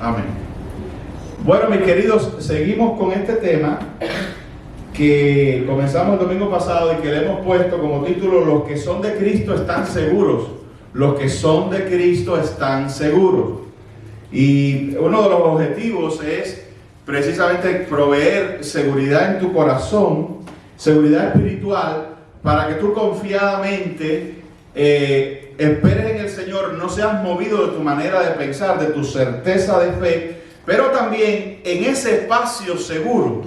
Amén. Bueno, mis queridos, seguimos con este tema que comenzamos el domingo pasado y que le hemos puesto como título: los que son de Cristo están seguros. Los que son de Cristo están seguros. Y uno de los objetivos es precisamente proveer seguridad en tu corazón, seguridad espiritual, para que tú confiadamente esperes en el Señor, no seas movido de tu manera de pensar, de tu certeza de fe, pero también en ese espacio seguro,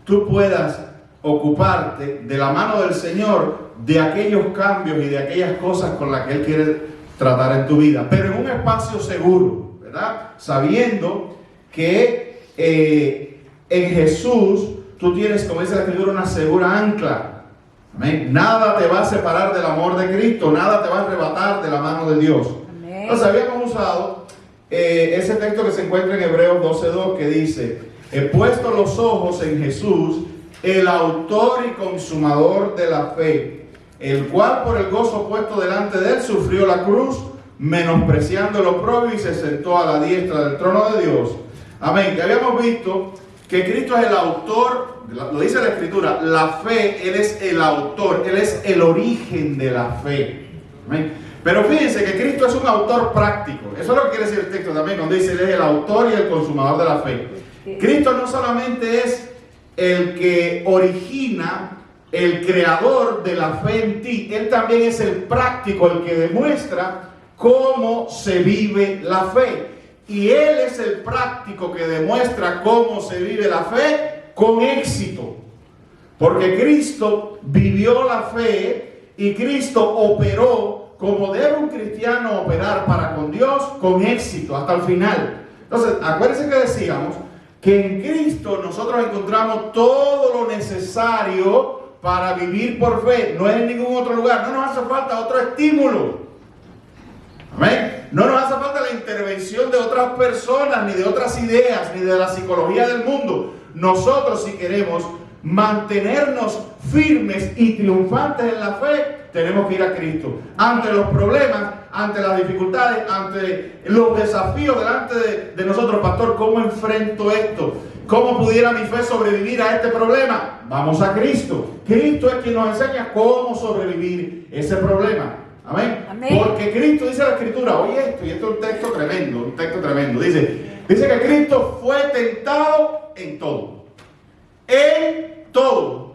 tú puedas ocuparte de la mano del Señor de aquellos cambios y de aquellas cosas con las que Él quiere tratar en tu vida, pero en un espacio seguro, ¿verdad? Sabiendo que en Jesús tú tienes, como dice la Escritura, una segura ancla. Amén. Nada te va a separar del amor de Cristo, nada te va a arrebatar de la mano de Dios. Amén. Entonces habíamos usado ese texto que se encuentra en Hebreos 12:2, que dice: he puesto los ojos en Jesús, el autor y consumador de la fe, el cual por el gozo puesto delante de él sufrió la cruz, menospreciando el oprobio, y se sentó a la diestra del trono de Dios. Amén. Que habíamos visto que Cristo es el autor, lo dice la Escritura, la fe, Él es el autor, Él es el origen de la fe. Amén. Pero fíjense que Cristo es un autor práctico. Eso es lo que quiere decir el texto también, cuando dice Él es el autor y el consumador de la fe. Cristo no solamente es el que origina, el creador de la fe en ti, Él también es el práctico, el que demuestra cómo se vive la fe. Y Él es el práctico que demuestra cómo se vive la fe con éxito. Porque Cristo vivió la fe y Cristo operó como debe un cristiano operar para con Dios, con éxito hasta el final. Entonces, acuérdense que decíamos que en Cristo nosotros encontramos todo lo necesario para vivir por fe. No es en ningún otro lugar. No nos hace falta otro estímulo. Amén. No nos hace falta la intervención de otras personas, ni de otras ideas, ni de la psicología del mundo. Nosotros, si queremos mantenernos firmes y triunfantes en la fe, tenemos que ir a Cristo. Ante los problemas, ante las dificultades, ante los desafíos delante de nosotros, pastor, ¿cómo enfrento esto? ¿Cómo pudiera mi fe sobrevivir a este problema? Vamos a Cristo. Cristo es quien nos enseña cómo sobrevivir ese problema. Amén. Amén. Porque Cristo, dice la Escritura, oye esto, y esto es un texto tremendo, dice que Cristo fue tentado en todo,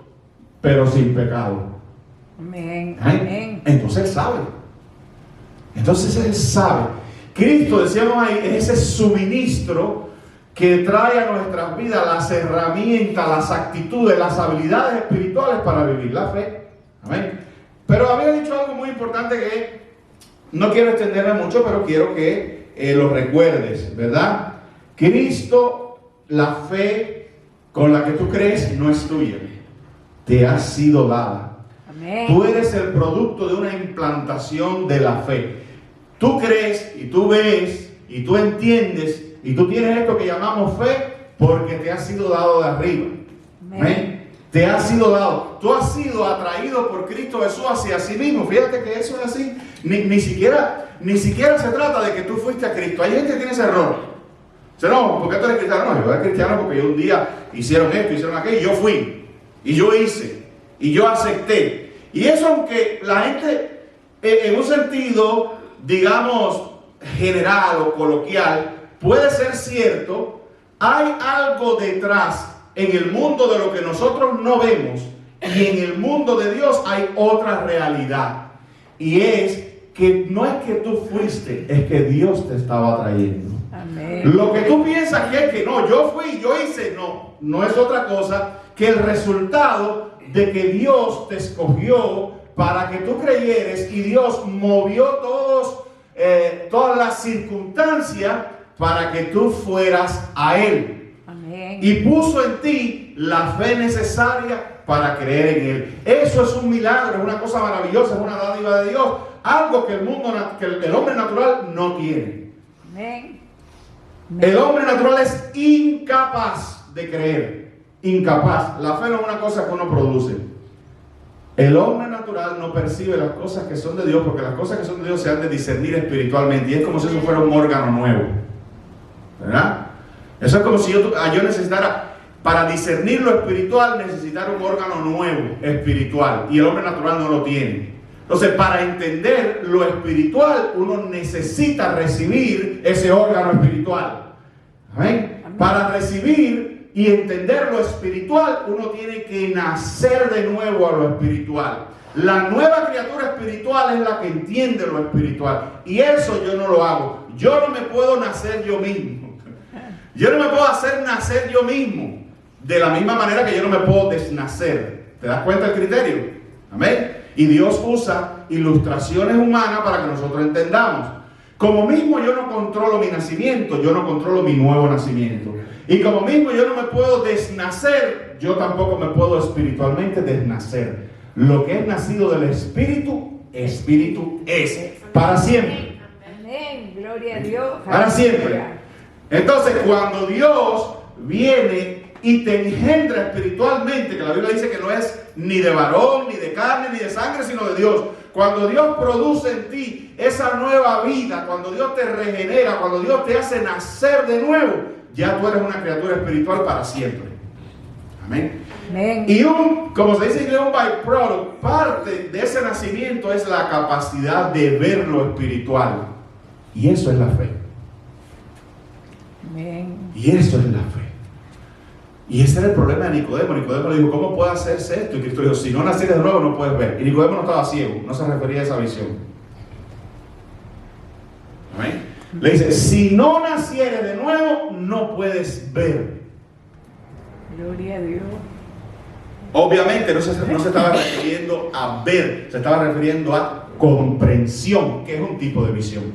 pero sin pecado. Amén. Amén. Entonces Él sabe. Cristo, decíamos ahí, es ese suministro que trae a nuestras vidas las herramientas, las actitudes, las habilidades espirituales para vivir la fe. Amén. Pero había dicho algo muy importante que no quiero extenderme mucho, pero quiero que lo recuerdes, ¿verdad? Cristo, la fe con la que tú crees no es tuya, te ha sido dada. Amén. Tú eres el producto de una implantación de la fe. Tú crees y tú ves y tú entiendes y tú tienes esto que llamamos fe porque te ha sido dado de arriba. Amén. ¿Amén? Te ha sido dado. Tú has sido atraído por Cristo Jesús hacia sí mismo. Fíjate que eso es así. Ni siquiera se trata de que tú fuiste a Cristo. Hay gente que tiene ese error. Dice, no, ¿por qué tú eres cristiano? No, yo era cristiano porque yo un día hicieron esto, hicieron aquello, y yo fui. Y yo hice. Y yo acepté. Y eso, aunque la gente, en un sentido, digamos, general o coloquial, puede ser cierto, hay algo detrás en el mundo de lo que nosotros no vemos, y en el mundo de Dios hay otra realidad, y es que no es que tú fuiste, es que Dios te estaba trayendo. Amén. Lo que tú piensas que es que no, yo fui, yo hice, no es otra cosa que el resultado de que Dios te escogió para que tú creyeres, y Dios movió todas las circunstancias para que tú fueras a Él. Amén. Y puso en ti la fe necesaria para creer en Él. Eso es un milagro, es una cosa maravillosa, es una dádiva de Dios. Algo que el hombre natural no tiene. Amén. El hombre natural es incapaz de creer. Incapaz. La fe no es una cosa que uno produce. El hombre natural no percibe las cosas que son de Dios, porque las cosas que son de Dios se han de discernir espiritualmente, y es como si eso fuera un órgano nuevo, ¿verdad? Eso es como si yo necesitara, para discernir lo espiritual, necesitar un órgano nuevo, espiritual, y el hombre natural no lo tiene. Entonces, para entender lo espiritual, uno necesita recibir ese órgano espiritual. ¿Amén? Para recibir y entender lo espiritual, uno tiene que nacer de nuevo a lo espiritual. La nueva criatura espiritual es la que entiende lo espiritual. Y eso yo no lo hago. Yo no me puedo nacer yo mismo. Yo no me puedo hacer nacer yo mismo. De la misma manera que yo no me puedo desnacer. ¿Te das cuenta del criterio? Amén. Y Dios usa ilustraciones humanas para que nosotros entendamos. Como mismo yo no controlo mi nacimiento, yo no controlo mi nuevo nacimiento. Y como mismo yo no me puedo desnacer, yo tampoco me puedo espiritualmente desnacer. Lo que es nacido del Espíritu, Espíritu es para siempre. Amén. Gloria a Dios. Para siempre. Entonces, cuando Dios viene y te engendra espiritualmente, que la Biblia dice que no es ni de varón, ni de carne, ni de sangre, sino de Dios. Cuando Dios produce en ti esa nueva vida, cuando Dios te regenera, cuando Dios te hace nacer de nuevo, ya tú eres una criatura espiritual para siempre. Amén. Amén. Y como se dice en inglés, un byproduct, parte de ese nacimiento es la capacidad de ver lo espiritual. Y eso es la fe. Amén. Y eso es la fe. Y ese era el problema de Nicodemo. Nicodemo le dijo, ¿cómo puede hacerse esto? Y Cristo dijo, si no nacieres de nuevo no puedes ver. Y Nicodemo no estaba ciego, no se refería a esa visión. ¿Amén? Le dice, si no nacieres de nuevo no puedes ver. Gloria a Dios. Obviamente no se estaba refiriendo a ver, se estaba refiriendo a comprensión, que es un tipo de visión.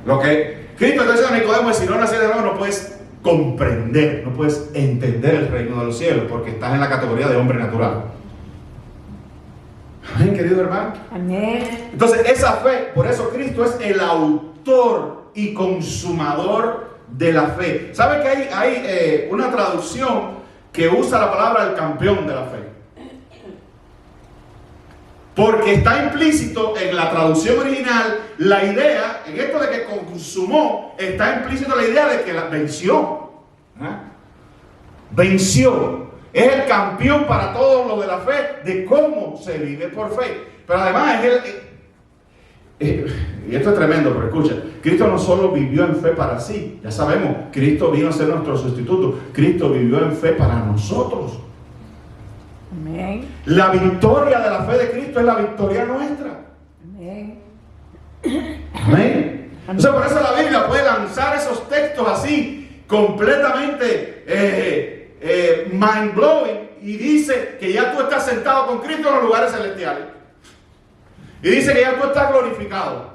Lo que Cristo le dice a Nicodemo es, si no nacieres de nuevo no puedes comprender, no puedes entender el reino de los cielos, porque estás en la categoría de hombre natural. Amén, querido hermano. Amén. Entonces esa fe, por eso Cristo es el autor y consumador de la fe. ¿Sabe que hay una traducción que usa la palabra el campeón de la fe? Porque está implícito en la traducción original la idea, en esto de que consumó, está implícito la idea de que la venció. Venció. Es el campeón para todos los de la fe de cómo se vive por fe. Pero además y esto es tremendo, pero escucha, Cristo no solo vivió en fe para sí, ya sabemos, Cristo vino a ser nuestro sustituto, Cristo vivió en fe para nosotros. Amén. La victoria de la fe de Cristo es la victoria nuestra. Amén. Amén. Entonces por eso la Biblia puede lanzar esos textos así, completamente mind blowing, y dice que ya tú estás sentado con Cristo en los lugares celestiales. Y dice que ya tú estás glorificado.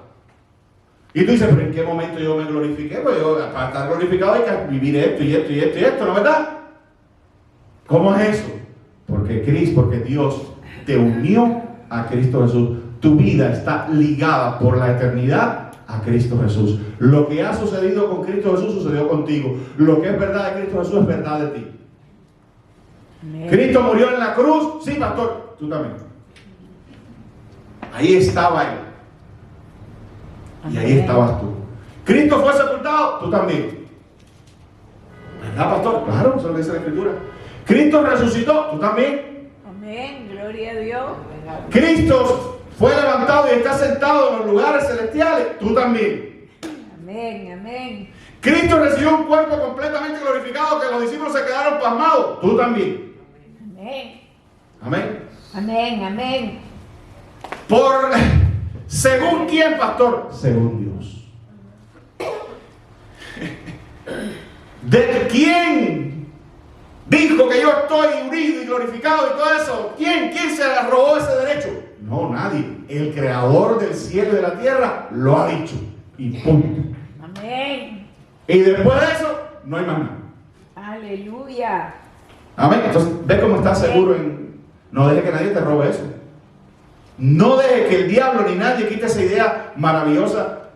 Y tú dices, pero ¿en qué momento yo me glorifiqué? Pues yo, para estar glorificado hay que vivir esto y esto y esto y esto, ¿no es verdad? ¿Cómo es eso? Porque Dios te unió a Cristo Jesús. Tu vida está ligada por la eternidad a Cristo Jesús. Lo que ha sucedido con Cristo Jesús sucedió contigo. Lo que es verdad de Cristo Jesús es verdad de ti. Amén. Cristo murió en la cruz. Sí, pastor, tú también. Ahí estaba Él. Y ahí estabas tú. Cristo fue sepultado, tú también. ¿Verdad, pastor? Claro, eso es lo que dice la Escritura. Cristo resucitó, tú también. Amén. Gloria a Dios. Cristo fue levantado y está sentado en los lugares celestiales, tú también. Amén. Amén. Cristo recibió un cuerpo completamente glorificado que los discípulos se quedaron pasmados, tú también. Amén. Amén. Amén. Amén. ¿Según quién, pastor? Según Dios. ¿De quién dijo que yo estoy unido y glorificado y todo eso? ¿Quién se robó ese derecho? No, nadie. El creador del cielo y de la tierra lo ha dicho. Y punto. Amén. Y después de eso, no hay más nada. Aleluya. Amén. Entonces, ve cómo estás seguro en... No dejes que nadie te robe eso. No dejes que el diablo ni nadie quite esa idea maravillosa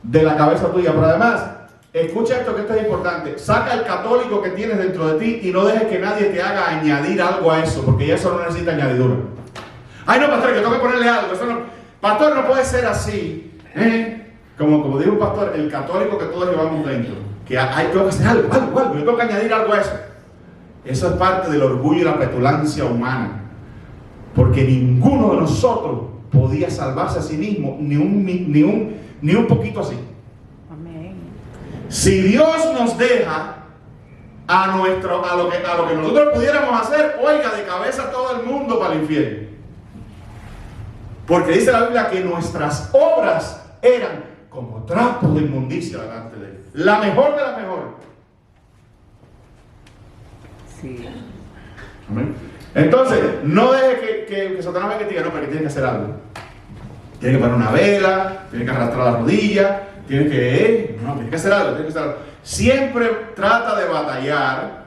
de la cabeza tuya. Pero además, escucha esto que esto es importante, saca el católico que tienes dentro de ti y no dejes que nadie te haga añadir algo a eso, porque ya eso no necesita añadidura. Ay no, pastor, yo tengo que ponerle algo, eso no, pastor, no puede ser así. Como dijo un pastor, el católico que todos llevamos dentro, que tengo que hacer algo, yo tengo que añadir algo a eso. Eso es parte del orgullo y la petulancia humana, porque ninguno de nosotros podía salvarse a sí mismo, ni un poquito así. Amén. Si Dios nos deja a lo que nosotros pudiéramos hacer, oiga, de cabeza todo el mundo para el infierno. Porque dice la Biblia que nuestras obras eran como trapos de inmundicia delante de Él. La mejor de la mejor. Sí. Amén. Entonces, no deje que Satanás venga y te diga, no, pero que tienes que hacer algo. Tienes que poner una vela, tienes que arrastrar la rodilla, tienes que hacer algo, Siempre trata de batallar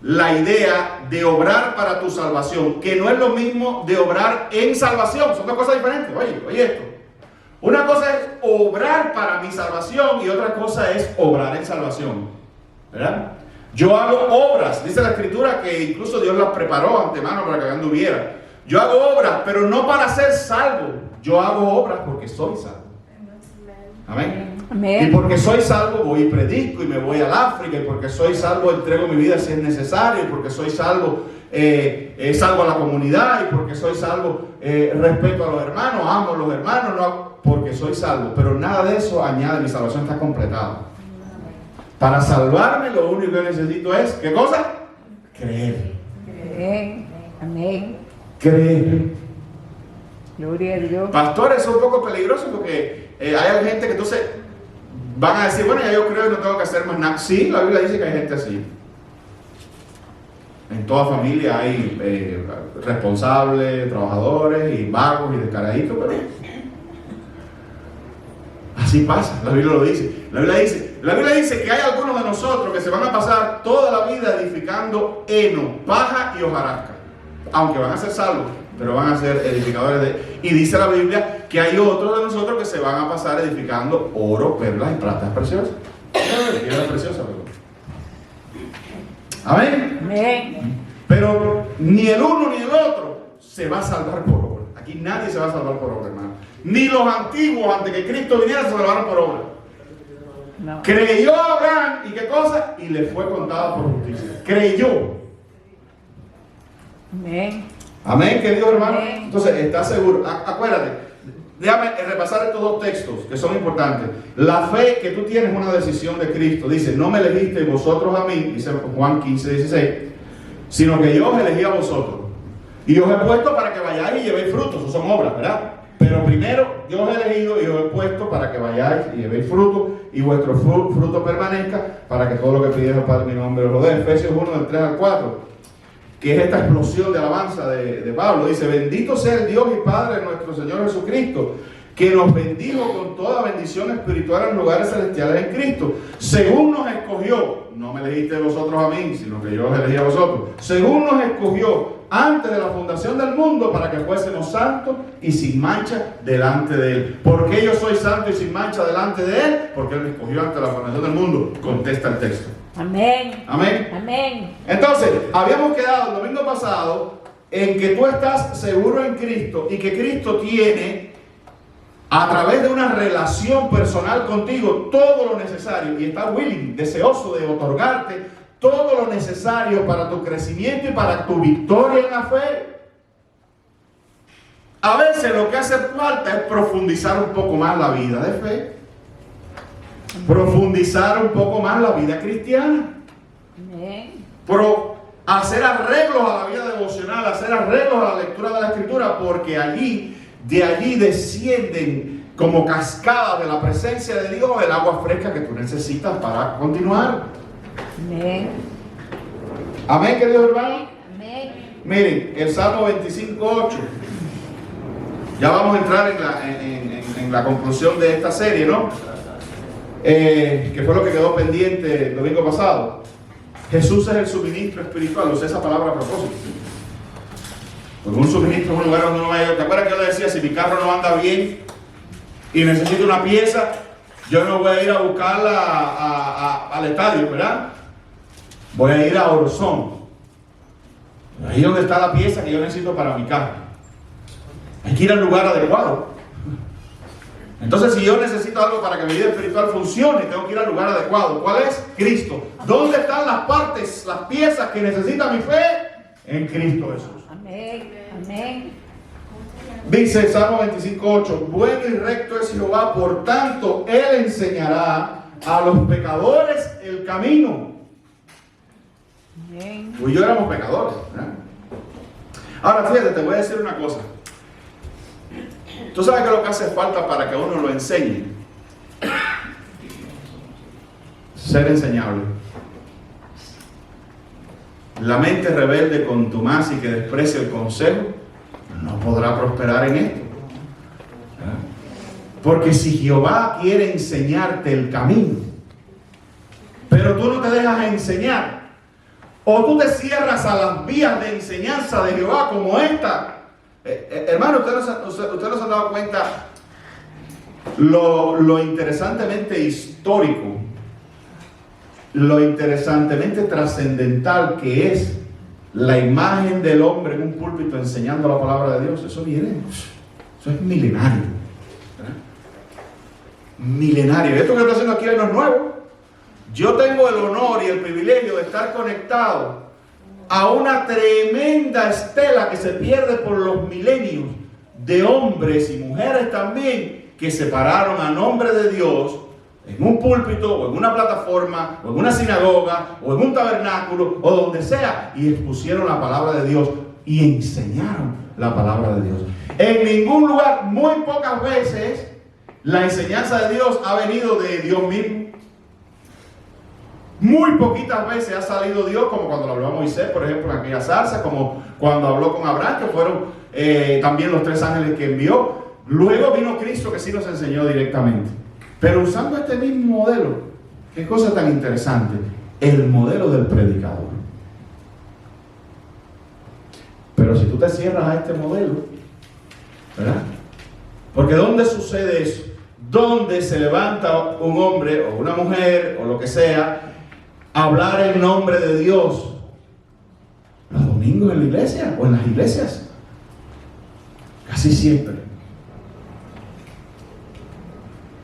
la idea de obrar para tu salvación, que no es lo mismo de obrar en salvación, son dos cosas diferentes. Oye esto. Una cosa es obrar para mi salvación y otra cosa es obrar en salvación. ¿Verdad? Yo hago obras, dice la Escritura que incluso Dios las preparó antemano para que anduviera. Yo hago obras, pero no para ser salvo. Yo hago obras porque soy salvo. Amén. Amén. Y porque soy salvo voy y predico y me voy al África, y porque soy salvo entrego mi vida si es necesario, y porque soy salvo salvo a la comunidad, y porque soy salvo respeto a los hermanos, amo a los hermanos, no, porque soy salvo. Pero nada de eso añade, mi salvación está completada. Para salvarme lo único que necesito es, ¿qué cosa? Creer. Amén. Amén. Creer. Gloria a Dios. Pastor, eso es un poco peligroso porque hay gente que entonces van a decir, bueno, ya yo creo y no tengo que hacer más nada. Sí, la Biblia dice que hay gente así. En toda familia hay responsables, trabajadores y vagos y descaraditos, pero así pasa, la Biblia lo dice. La Biblia dice que hay algunos de nosotros que se van a pasar toda la vida edificando heno, paja y hojarasca. Aunque van a ser salvos, pero van a ser edificadores de... Y dice la Biblia que hay otros de nosotros que se van a pasar edificando oro, perlas y platas preciosas. Piedras preciosas, perdón. Amén. Amén. Pero ni el uno ni el otro se va a salvar por obra. Aquí nadie se va a salvar por obra, hermano. Ni los antiguos, antes que Cristo viniera, se salvaron por obra. No. Creyó Abraham, ¿y qué cosa? Y le fue contada por justicia. Creyó. Amén. Amén, querido hermano. Amén. Entonces, ¿estás seguro? Acuérdate, déjame repasar estos dos textos que son importantes. La fe que tú tienes es una decisión de Cristo. Dice, no me elegisteis vosotros a mí, dice Juan 15:16, sino que yo os elegí a vosotros. Y os he puesto para que vayáis y llevéis frutos. Eso son obras, ¿verdad? Pero primero, yo os he elegido y os he puesto para que vayáis y llevéis fruto, y vuestro fruto permanezca, para que todo lo que pidáis al Padre en mi nombre os lo dé. Efesios 1, del 3 al 4. Que es esta explosión de alabanza de Pablo. Dice, bendito sea el Dios y Padre de nuestro Señor Jesucristo, que nos bendijo con toda bendición espiritual en lugares celestiales en Cristo, según nos escogió. No me elegiste vosotros a mí, sino que yo os elegí a vosotros. Según nos escogió antes de la fundación del mundo, para que fuésemos santos y sin mancha delante de Él. ¿Por qué yo soy santo y sin mancha delante de Él? Porque Él me escogió antes de la fundación del mundo. Contesta el texto. Amén. Amén. Amén. Entonces, habíamos quedado el domingo pasado en que tú estás seguro en Cristo y que Cristo tiene, a través de una relación personal contigo, todo lo necesario, y está willing, deseoso de otorgarte todo lo necesario para tu crecimiento y para tu victoria en la fe. A veces lo que hace falta es profundizar un poco más la vida de fe, profundizar un poco más la vida cristiana, Amén. hacer arreglos a la vida devocional, hacer arreglos a la lectura de la Escritura, porque de allí descienden como cascadas de la presencia de Dios el agua fresca que tú necesitas para continuar. Amén. Amén, queridos hermanos. Amén. Miren, el Salmo 25:8. Ya vamos a entrar en la conclusión de esta serie, ¿no? Que fue lo que quedó pendiente el domingo pasado. Jesús es el suministro espiritual. Usé esa palabra a propósito. Porque un suministro es un lugar donde no vaya. ¿Te acuerdas que yo le decía, si mi carro no anda bien y necesito una pieza, Yo no voy a ir a buscarla al estadio, ¿verdad? Voy a ir a Orozón. Ahí donde está la pieza que yo necesito para mi carro. Hay que ir al lugar adecuado. Entonces, si yo necesito algo para que mi vida espiritual funcione, tengo que ir al lugar adecuado. ¿Cuál es? Cristo. ¿Dónde están las partes, las piezas que necesita mi fe? En Cristo Jesús. Amén. Amén. Dice el Salmo 25:8: bueno y recto es Jehová, por tanto Él enseñará a los pecadores el camino. Amén. Tú y yo éramos pecadores, ¿verdad? Ahora fíjate, te voy a decir una cosa. ¿Tú sabes qué es lo que hace falta para que uno lo enseñe? Ser enseñable. La mente rebelde, contumaz y que desprecia el consejo no podrá prosperar en esto. ¿Verdad? Porque si Jehová quiere enseñarte el camino, pero tú no te dejas enseñar, o tú te cierras a las vías de enseñanza de Jehová como esta, hermano, ¿usted no se ha dado cuenta lo interesantemente histórico, lo interesantemente trascendental que es la imagen del hombre en un púlpito enseñando la palabra de Dios? Eso es milenario, ¿verdad? Milenario. Esto que está haciendo aquí no es nuevo. Yo tengo el honor y el privilegio de estar conectado a una tremenda estela que se pierde por los milenios de hombres y mujeres también que se pararon a nombre de Dios en un púlpito o en una plataforma o en una sinagoga o en un tabernáculo o donde sea y expusieron la palabra de Dios y enseñaron la palabra de Dios. En ningún lugar, muy pocas veces, la enseñanza de Dios ha venido de Dios mismo. Muy poquitas veces ha salido Dios, como cuando lo habló a Moisés, por ejemplo, en aquella zarza, como cuando habló con Abraham, que fueron también los 3 ángeles que envió. Luego vino Cristo, que sí nos enseñó directamente. Pero usando este mismo modelo, qué cosa tan interesante, el modelo del predicador. Pero si tú te cierras a este modelo, ¿verdad? Porque ¿dónde sucede eso? ¿Dónde se levanta un hombre o una mujer o lo que sea a hablar en nombre de Dios? Los domingos en la iglesia o en las iglesias. Casi siempre.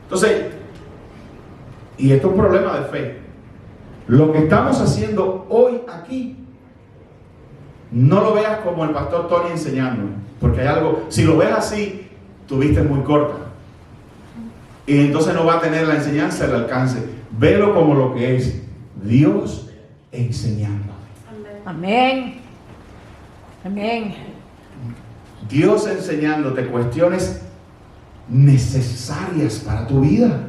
Entonces, y esto es un problema de fe. Lo que estamos haciendo hoy aquí, no lo veas como el pastor Tony enseñando, porque hay algo, si lo ves así, tu vista es muy corta. Y entonces no va a tener la enseñanza, el alcance. Velo como lo que es Dios enseñando. Amén. Amén. Dios enseñándote cuestiones necesarias para tu vida.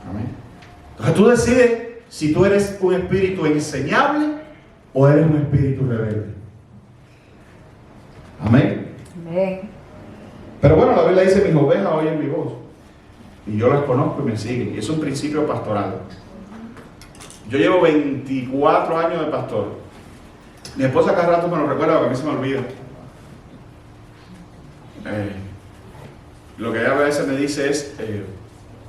Amén. Entonces tú decides si tú eres un espíritu enseñable o eres un espíritu rebelde. Amén. Amén. Pero bueno, la Biblia dice: mis ovejas oyen mi voz y yo las conozco y me siguen. Y es un principio pastoral. Yo llevo 24 años de pastor. Mi esposa cada rato me lo recuerda, porque a mí se me olvida. Lo que ella a veces me dice es,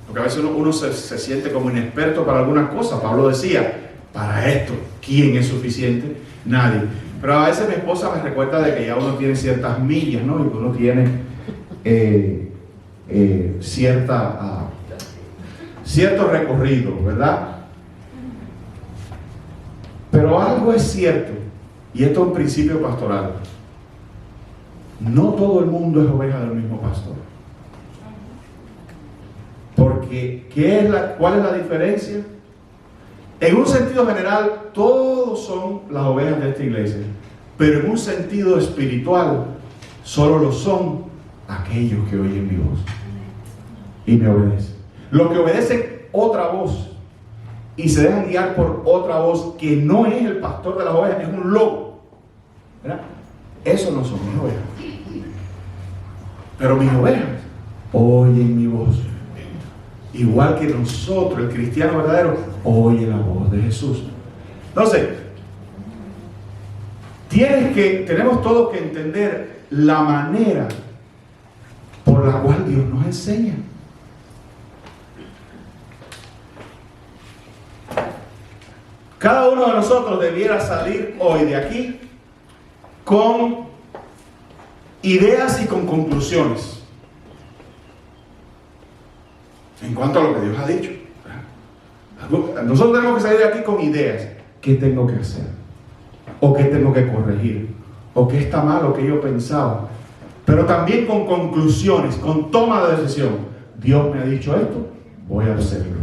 porque a veces uno se siente como inexperto para algunas cosas. Pablo decía, para esto, ¿quién es suficiente? Nadie. Pero a veces mi esposa me recuerda de que ya uno tiene ciertas millas, ¿no? Y que uno tiene cierto recorrido, ¿verdad? Pero algo es cierto, y esto es un principio pastoral: no todo el mundo es oveja del mismo pastor. Porque ¿cuál es la diferencia? En un sentido general, todos son las ovejas de esta iglesia, pero en un sentido espiritual, solo lo son aquellos que oyen mi voz y me obedecen. Los que obedecen otra voz y se dejan guiar por otra voz que no es el pastor de las ovejas, es un lobo, ¿verdad? Esos no son mis ovejas. Pero mis ovejas oyen mi voz. Igual que nosotros, el cristiano verdadero, oye la voz de Jesús. Entonces, tenemos todos que entender la manera por la cual Dios nos enseña. Cada uno de nosotros debiera salir hoy de aquí con ideas y con conclusiones en cuanto a lo que Dios ha dicho. Nosotros tenemos que salir de aquí con ideas. ¿Qué tengo que hacer? ¿O qué tengo que corregir? ¿O qué está mal? ¿O qué yo pensaba? Pero también con conclusiones, con toma de decisión. Dios me ha dicho esto, voy a hacerlo,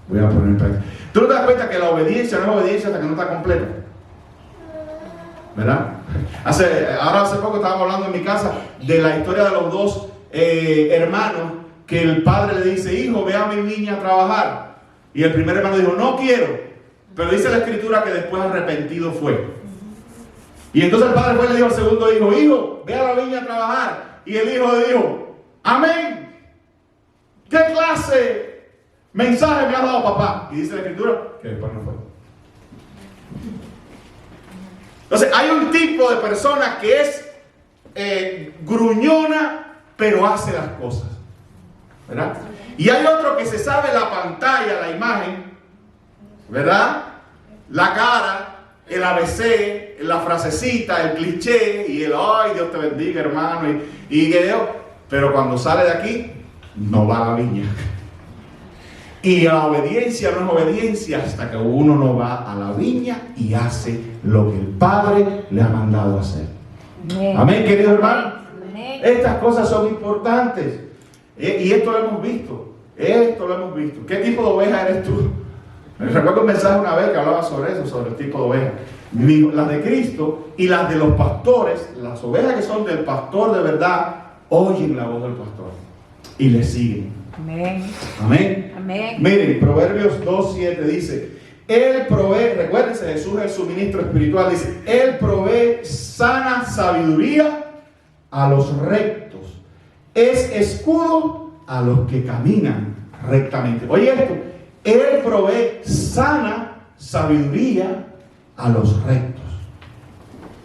voy a poner en práctica. ¿Tú no te das cuenta que la obediencia no es obediencia hasta que no está completa? ¿Verdad? Hace poco estábamos hablando en mi casa de la historia de los dos hermanos, que el padre le dice: hijo, ve a mi niña a trabajar. Y el primer hermano dijo: no quiero. Pero dice la escritura que después arrepentido fue. Y entonces el padre fue y le dijo al segundo hijo: hijo, ve a la viña a trabajar. Y el hijo le dijo: amén. ¿Qué clase mensaje me ha dado papá? Y dice la escritura que después no fue. Entonces hay un tipo de persona que es gruñona, pero hace las cosas, ¿verdad? Y hay otro que se sabe la pantalla, la imagen, ¿verdad? La cara, el ABC, la frasecita, el cliché, y el ay, Dios te bendiga, hermano, y que Dios, pero cuando sale de aquí, no va a la viña. Y la obediencia no es obediencia hasta que uno no va a la viña y hace lo que el Padre le ha mandado hacer. Amén, amén, querido hermano. Amén. Estas cosas son importantes. Y esto lo hemos visto. Esto lo hemos visto. ¿Qué tipo de oveja eres tú? Me recuerdo un mensaje una vez que hablaba sobre eso, sobre el tipo de oveja. Las de Cristo y las de los pastores, las ovejas que son del pastor de verdad, oyen la voz del pastor y le siguen. Amén. Amén. Amén. Miren, Proverbios 2:7 dice: Él provee, recuérdense, Jesús es el suministro espiritual, dice: Él provee sana sabiduría a los rectos, es escudo a los que caminan rectamente. Oye esto, Él provee sana sabiduría a los rectos.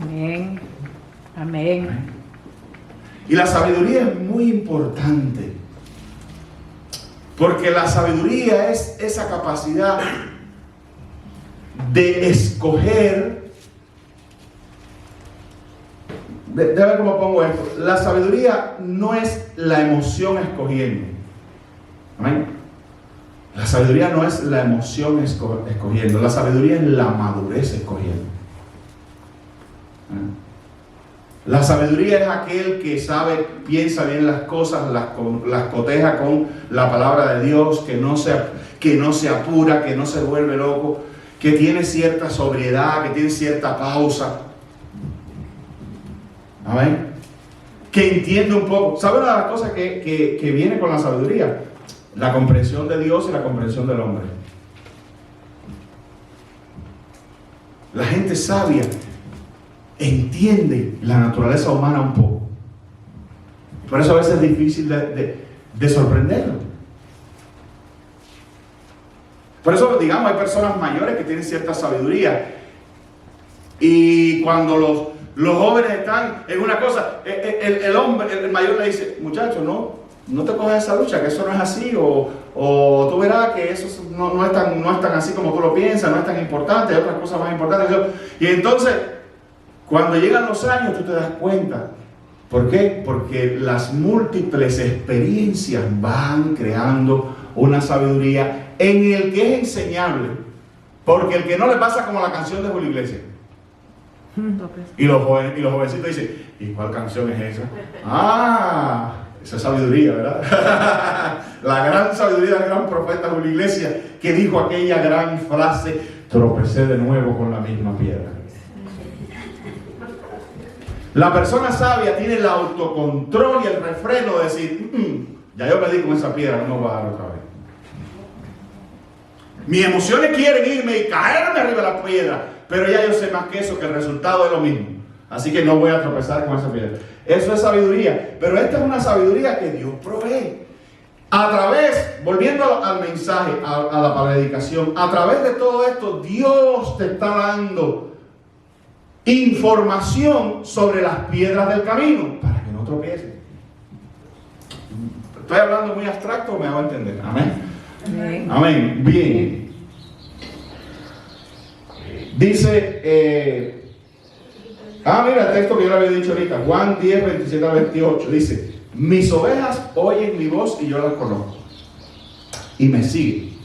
Amén. Amén. Y la sabiduría es muy importante, porque la sabiduría es esa capacidad de escoger. De ver cómo pongo esto. La sabiduría no es la emoción escogiendo. Amén. La sabiduría no es la emoción escogiendo. La sabiduría es la madurez escogiendo. Amén. La sabiduría es aquel que sabe, piensa bien las cosas, las coteja con la palabra de Dios, que no se apura, que no se vuelve loco, que tiene cierta sobriedad, que tiene cierta pausa. Amén. Que entiende un poco. ¿Sabe una de las cosas que viene con la sabiduría? La comprensión de Dios y la comprensión del hombre. La gente sabia entiende la naturaleza humana un poco. Por eso a veces es difícil de sorprenderlo. Por eso, digamos, hay personas mayores que tienen cierta sabiduría. Y cuando los jóvenes están en una cosa, el hombre, el mayor le dice: muchacho, no te cojas esa lucha, que eso no es así, o tú verás que eso no es tan así como tú lo piensas, no es tan importante, hay otras cosas más importantes. Y entonces, cuando llegan los años, tú te das cuenta. ¿Por qué? Porque las múltiples experiencias van creando una sabiduría en el que es enseñable. Porque el que no le pasa como la canción de Julio Iglesias. Y los jovencitos dicen: ¿y cuál canción es esa? Ah, esa es sabiduría, ¿verdad? La gran sabiduría del gran profeta Julio Iglesias, que dijo aquella gran frase: tropecé de nuevo con la misma piedra. La persona sabia tiene el autocontrol y el refreno de decir: ya yo me di con esa piedra, no me voy a dar otra vez. Mis emociones quieren irme y caerme arriba de la piedra, pero ya yo sé más que eso, que el resultado es lo mismo. Así que no voy a tropezar con esa piedra. Eso es sabiduría. Pero esta es una sabiduría que Dios provee. A través, volviendo al mensaje, a la predicación, a través de todo esto, Dios te está dando información sobre las piedras del camino para que no tropieces. ¿Estoy hablando muy abstracto o me hago entender? Amén. Amén. Amén. Bien. Dice, mira el texto que yo le había dicho ahorita, Juan 10, 27 a 28, dice, mis ovejas oyen mi voz y yo las conozco, y me siguen,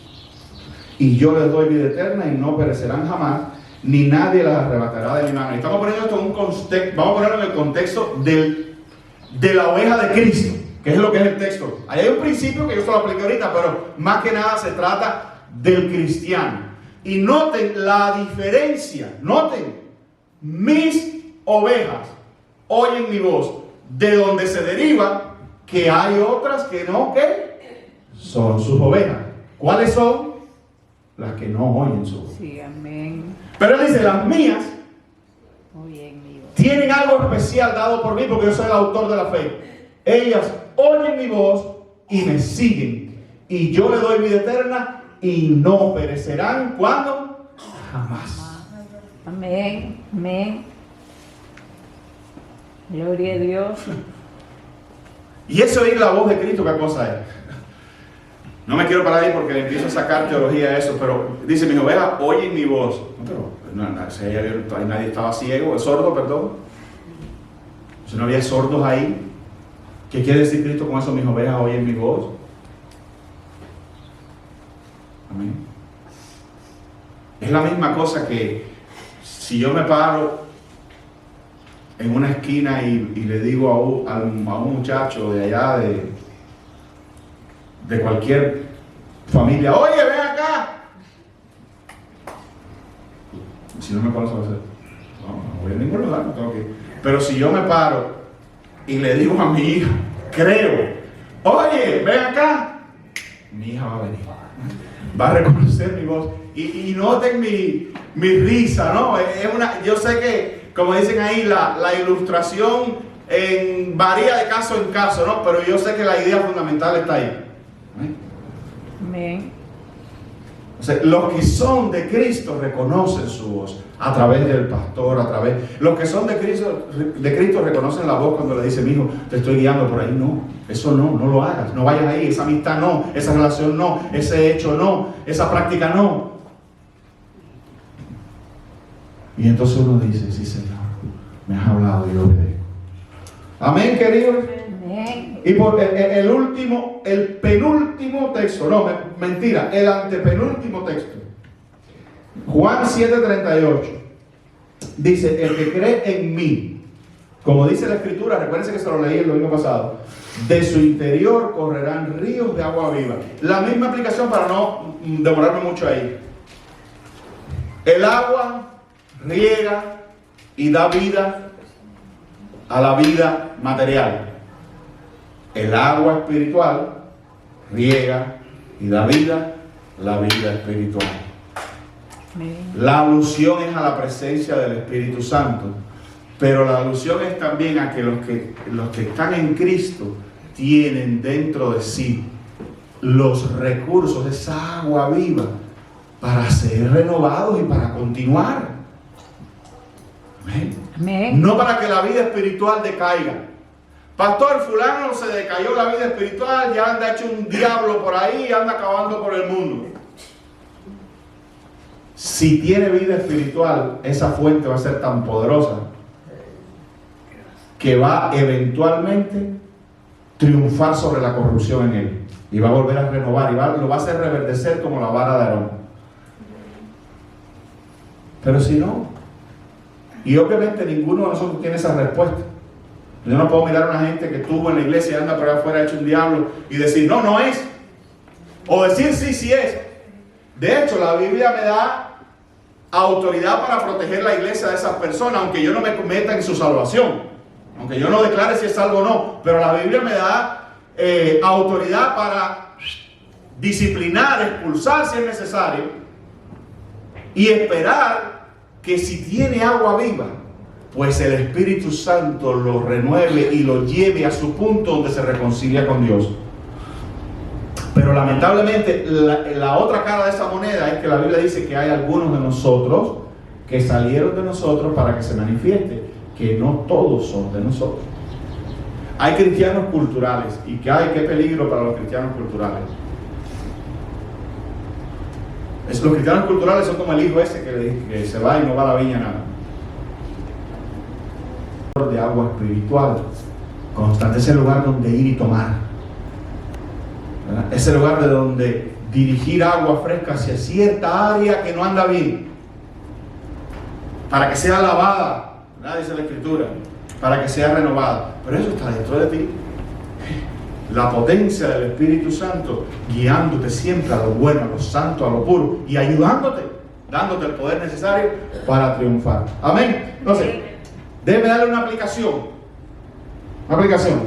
y yo les doy vida eterna y no perecerán jamás, ni nadie las arrebatará de mi mano. Y estamos poniendo esto en un contexto, vamos a ponerlo en el contexto de la oveja de Cristo, que es lo que es el texto. Ahí hay un principio que yo se lo apliqué ahorita, pero más que nada se trata del cristiano. Y noten la diferencia, noten, mis ovejas oyen mi voz, de donde se deriva que hay otras que no, que son sus ovejas. ¿Cuáles son? Las que no oyen su voz. Sí, amén. Pero él dice, las mías Oyen mi voz. tienen algo especial dado por mí porque yo soy el autor de la fe. Ellas oyen mi voz y me siguen. Y yo le doy vida eterna y no perecerán. ¿Cuándo? Jamás. Amén. Amén. Gloria a Dios. Y eso es la voz de Cristo, ¿qué cosa es? No me quiero parar ahí porque le empiezo a sacar teología a eso, pero dice, mis ovejas oyen mi voz. No, pero ahí nadie estaba ciego, sordo, perdón. Si no había sordos ahí. ¿Qué quiere decir Cristo con eso? Mis ovejas oyen mi voz. Amén. Es la misma cosa que si yo me paro en una esquina y le digo a un muchacho de allá de cualquier familia, oye, ven acá. Si no me conoce, va a ser, no voy a ningún lugar, no tengo que ir. Pero si yo me paro y le digo a mi hija, creo, oye, ven acá, mi hija va a venir, va a reconocer mi voz. Y noten mi risa, ¿no? Yo sé que, como dicen ahí, la ilustración varía de caso en caso, ¿no? Pero yo sé que la idea fundamental está ahí. Amén. O sea, los que son de Cristo reconocen su voz a través del pastor, los que son de Cristo reconocen la voz cuando le dice, mi hijo, te estoy guiando por ahí. No, eso no lo hagas, no vayas ahí, esa amistad no, esa relación no, ese hecho no, esa práctica no. Y entonces uno dice, sí, Señor, me has hablado y yo obedezco. Amén, queridos. Amén. Y por el penúltimo texto, no, mentira, el antepenúltimo texto, Juan 7:38, dice, el que cree en mí, como dice la Escritura, recuérdense que se lo leí el domingo pasado, de su interior correrán ríos de agua viva. La misma aplicación para no demorarme mucho ahí. El agua riega y da vida a la vida material. El agua espiritual riega y da vida a la vida espiritual. Amén. La alusión es a la presencia del Espíritu Santo, pero la alusión es también a que los que están en Cristo tienen dentro de sí los recursos, esa agua viva, para ser renovados y para continuar. Amén. Amén. No para que la vida espiritual decaiga. Pastor, fulano se decayó la vida espiritual, ya anda hecho un diablo por ahí, anda acabando por el mundo. Si tiene vida espiritual, esa fuente va a ser tan poderosa que va eventualmente triunfar sobre la corrupción en él y va a volver a renovar y lo va a hacer reverdecer como la vara de Aarón. Pero si no, y obviamente ninguno de nosotros tiene esa respuesta. Yo no puedo mirar a una gente que estuvo en la iglesia y anda por allá afuera hecho un diablo y decir, no, no es. O decir, sí, sí es. De hecho, la Biblia me da autoridad para proteger la iglesia de esas personas, aunque yo no me meta en su salvación, aunque yo no declare si es salvo o no, pero la Biblia me da autoridad para disciplinar, expulsar si es necesario y esperar que si tiene agua viva, pues el Espíritu Santo lo renueve y lo lleve a su punto donde se reconcilia con Dios. Pero lamentablemente la otra cara de esa moneda es que la Biblia dice que hay algunos de nosotros que salieron de nosotros para que se manifieste, que no todos son de nosotros. Hay cristianos culturales y qué peligro para los cristianos culturales. Los cristianos culturales son como el hijo ese que se va y no va a la viña nada. De agua espiritual constante, ese lugar donde ir y tomar, ¿verdad? Ese lugar de donde dirigir agua fresca hacia cierta área que no anda bien, para que sea lavada, ¿verdad? Dice la Escritura, para que sea renovada. Pero eso está dentro de ti. La potencia del Espíritu Santo guiándote siempre a lo bueno, a lo santo, a lo puro y ayudándote, dándote el poder necesario para triunfar. Amén. Entonces, déjeme darle una aplicación. Una aplicación.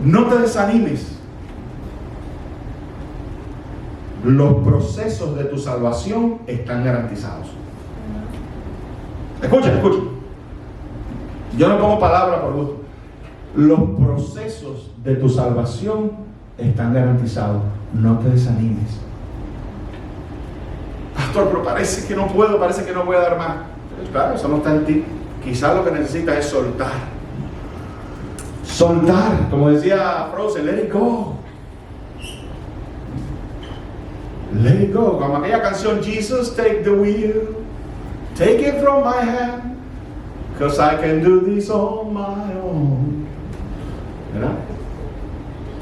No te desanimes. Los procesos de tu salvación están garantizados. Escucha. Yo no pongo palabras por gusto. Los procesos de tu salvación están garantizados. No te desanimes. Pastor, pero parece que no puedo, parece que no voy a dar más. Pero claro, eso no está en ti. Quizás lo que necesitas es soltar. Soltar, como decía Frozen, let it go. Let it go. Como aquella canción, Jesus, take the wheel. Take it from my hand. Because I can do this on my own. ¿Verdad?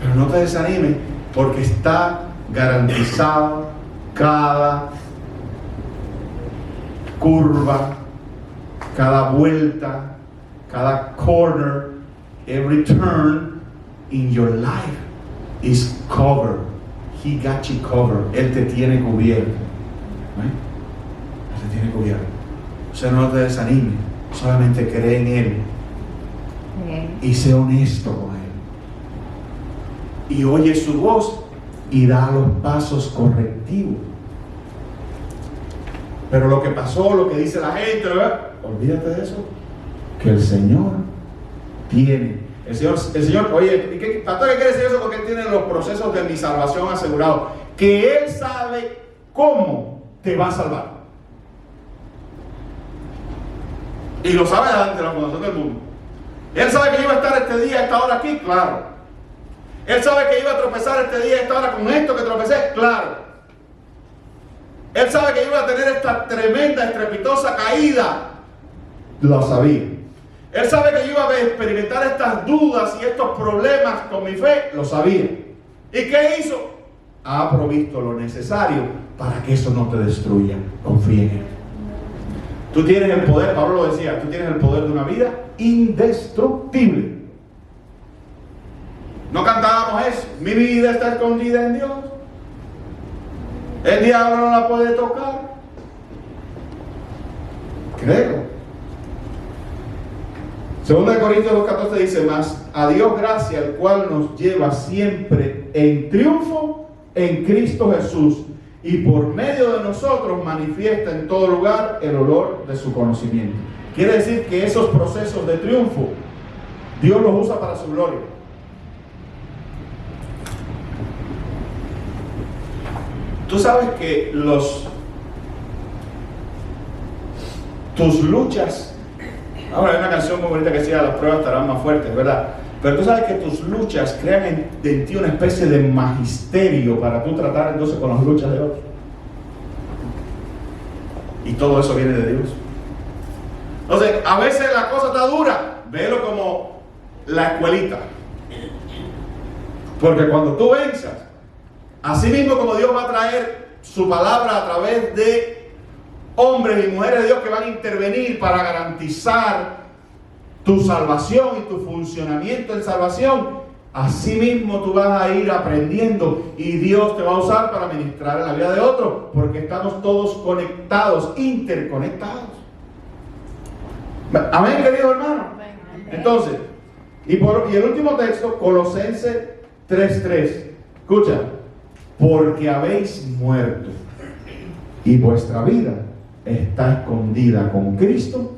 Pero no te desanimes, porque está garantizado cada curva, cada vuelta, cada corner, every turn in your life is covered. He got you covered. Él te tiene cubierto. ¿Right? Él te tiene cubierto. O sea, no te desanimes, solamente cree en Él. Y sé honesto con Él. Y oye su voz y da los pasos correctivos. Pero lo que pasó, lo que dice la gente, ¿verdad? Olvídate de eso. Que el Señor tiene. El Señor, oye, pastor, ¿qué quiere decir eso? Porque Él tiene los procesos de mi salvación asegurados. Que Él sabe cómo te va a salvar. Y lo sabe ante la fundación del mundo. Él sabe que iba a estar este día, a esta hora aquí, claro. Él sabe que iba a tropezar este día, a esta hora con esto que tropecé, claro. Él sabe que iba a tener esta tremenda, estrepitosa caída, lo sabía. Él sabe que yo iba a experimentar estas dudas y estos problemas con mi fe, lo sabía. ¿Y qué hizo? Ha provisto lo necesario para que eso no te destruya. Confía en Él. Tú tienes el poder, Pablo lo decía, tú tienes el poder de una vida indestructible. No cantábamos eso. Mi vida está escondida en Dios. El diablo no la puede tocar. Creo. 2 Corintios 2:14 dice más: a Dios gracia, el cual nos lleva siempre en triunfo en Cristo Jesús, y por medio de nosotros manifiesta en todo lugar el olor de su conocimiento. Quiere decir que esos procesos de triunfo Dios los usa para su gloria. Tú sabes que tus luchas, ahora hay una canción muy bonita que decía: las pruebas estarán más fuertes, ¿verdad? Pero tú sabes que tus luchas crean en ti una especie de magisterio para tú tratar entonces con las luchas de otros. Y todo eso viene de Dios. Entonces, a veces la cosa está dura, velo como la escuelita. Porque cuando tú venzas, así mismo como Dios va a traer su palabra a través de hombres y mujeres de Dios que van a intervenir para garantizar tu salvación y tu funcionamiento en salvación, así mismo tú vas a ir aprendiendo y Dios te va a usar para ministrar en la vida de otros, porque estamos todos conectados, interconectados. Amén, querido hermano. Entonces, y el último texto, Colosenses 3:3. Escucha: porque habéis muerto y vuestra vida está escondida con Cristo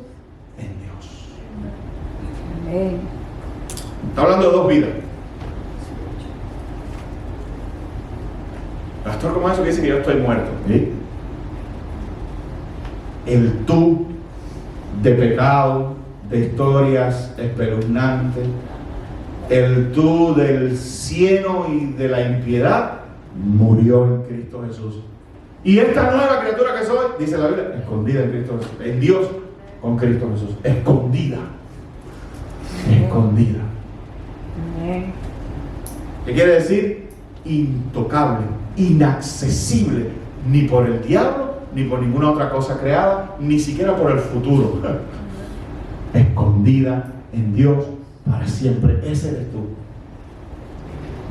en Dios. Amén. Está hablando de dos vidas. Pastor, ¿cómo es eso que dice que yo estoy muerto? ¿Sí? El tú de pecado, de historias espeluznantes, el tú del cieno y de la impiedad, murió en Cristo Jesús. Y esta nueva criatura que soy, dice la Biblia, escondida en Cristo Jesús, en Dios con Cristo Jesús, escondida, escondida. Amén. ¿Qué quiere decir? Intocable, inaccesible, ni por el diablo, ni por ninguna otra cosa creada, ni siquiera por el futuro. Escondida en Dios para siempre. Ese eres tú.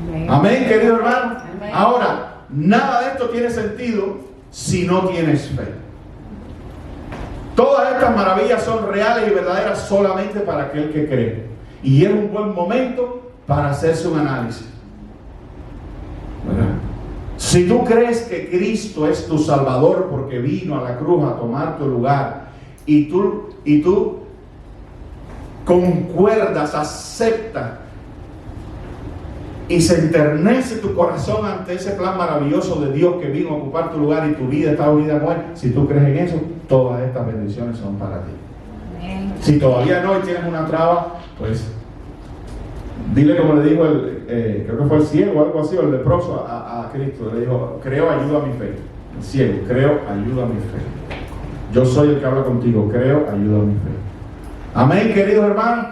Amén. Amén, querido hermano. Amén. Ahora, nada de esto tiene sentido si no tienes fe. Todas estas maravillas son reales y verdaderas solamente para aquel que cree. Y es un buen momento para hacerse un análisis. ¿Verdad? Si tú crees que Cristo es tu Salvador porque vino a la cruz a tomar tu lugar y tú concuerdas, aceptas y se enternece tu corazón ante ese plan maravilloso de Dios que vino a ocupar tu lugar y tu vida está unida con Él, si tú crees en eso, todas estas bendiciones son para ti. Amén. Si todavía no y tienes una traba, pues dile como le dijo creo que fue el ciego o algo así, o el leproso a Cristo, le dijo, creo, ayuda a mi fe. El ciego, creo, ayuda a mi fe. Yo soy el que habla contigo, creo, ayuda a mi fe. Amén, queridos hermanos.